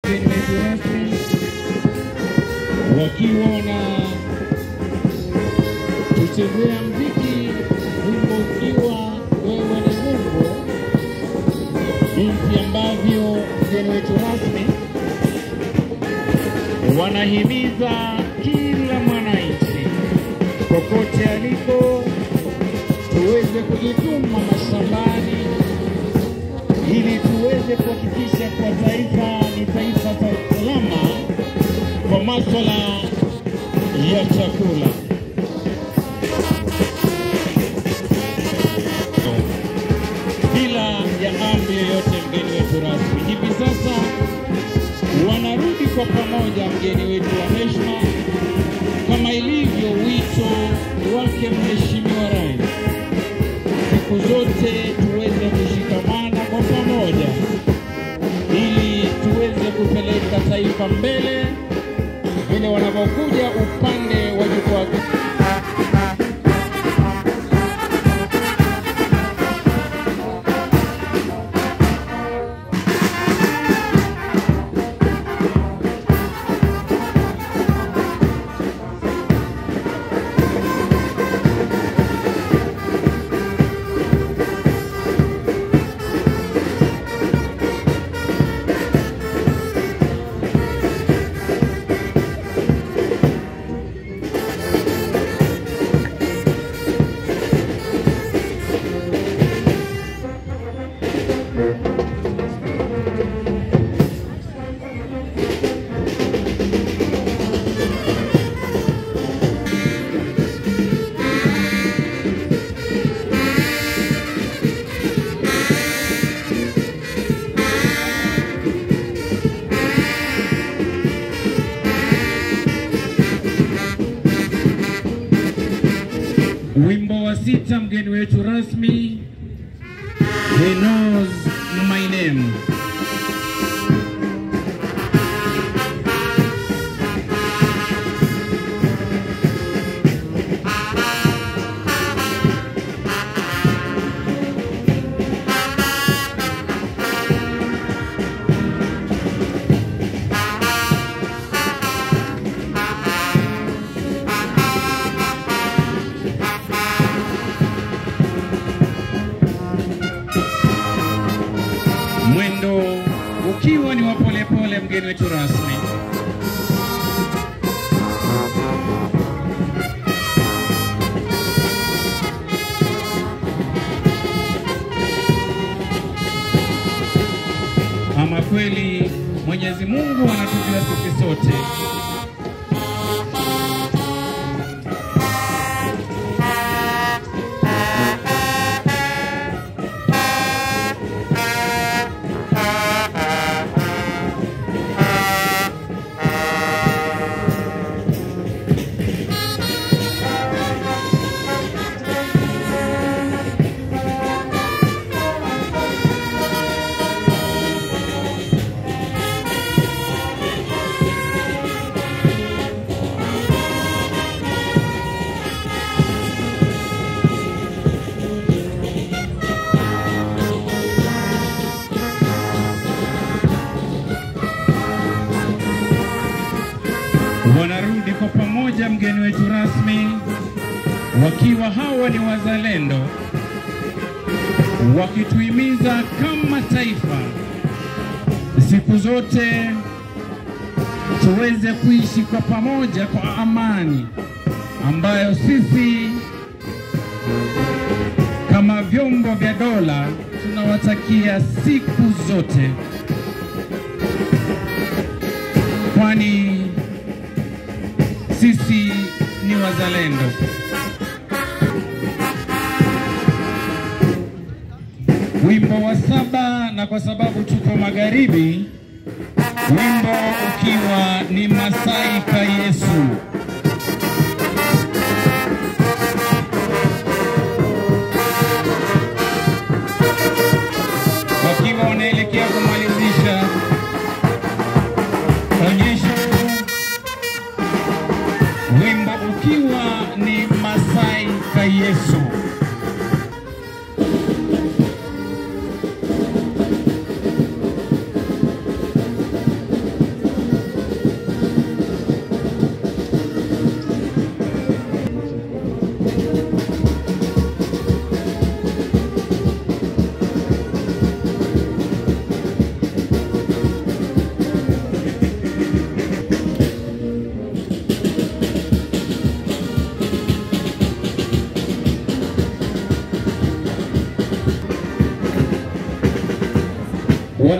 mgeni wetu rasmi wakiwa na tuchezea mziki wimbo ukiwa wewe ni Mungu, jinsi ambavyo mgeni wetu rasmi wanahimiza kila mwananchi kokote aliko tuweze kujituma mashambani ili tuweze kuhakikisha kwa taifa ni taifa salama kwa masuala ya chakula. Bila ya amri yoyote mgeni wetu rasmi, hivi sasa wanarudi kwa pamoja mgeni wetu wa heshima kama ilivyo wito wake Mheshimiwa Rais. Siku zote tuweze kushikamana kwa pamoja ili tuweze kupeleka taifa mbele vile wanapokuja upande wa jukwaa. Wimbo wa 6 mgeni wetu rasmi, He Knows My Name. Mwendo ukiwa ni wa pole pole mgeni wetu rasmi. Ama kweli Mwenyezi Mungu anatujua sisi sote. Wanarudi kwa pamoja mgeni wetu rasmi wakiwa hawa ni wazalendo, wakituhimiza kama taifa siku zote tuweze kuishi kwa pamoja kwa amani ambayo sisi kama vyombo vya dola tunawatakia siku zote, kwani sisi ni wazalendo. Wimbo wa 7, na kwa sababu tuko magharibi, wimbo ukiwa ni Masai Ka Yesu. Wakiwa wanaelekea kumalizisha onyesho, wimbo ukiwa ni Masai Ka Yesu.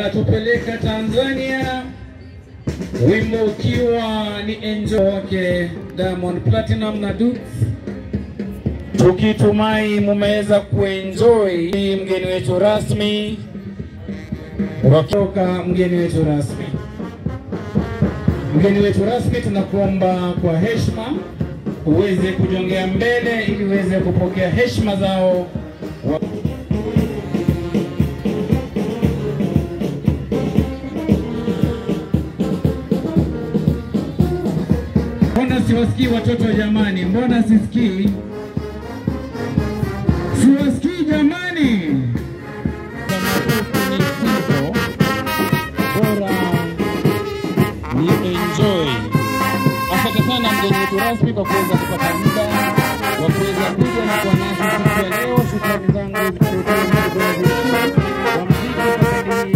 wanatupeleka Tanzania, wimbo ukiwa ni Enjoy wake Diamond Platinum na Dux. Tukitumai mumeweza kuenjoy mgeni wetu rasmi, wakitoka mgeni wetu rasmi. Mgeni wetu rasmi, tunakuomba kwa heshima uweze kujongea mbele ili uweze kupokea heshima zao. Mbona siwasikii watoto jamani? Mbona sisikii? Siwasikii jamani? Bora ni enjoy. Asante sana mgeni wetu rasmi kwa kuweza kupata muda wa kuweza kuja na kwa nasi siku ya leo. Shukrani zangu kwa mziki ambayo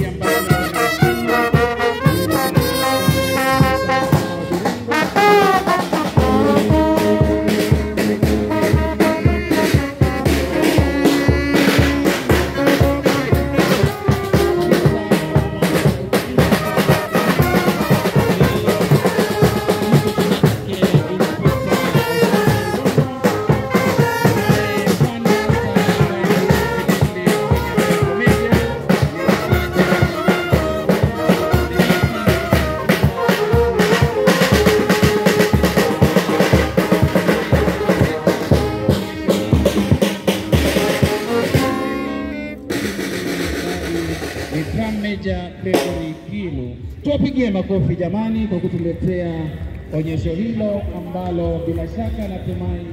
Meja Gregory Kilu. Tuwapigie makofi jamani kwa kutuletea onyesho hilo ambalo bila shaka natumai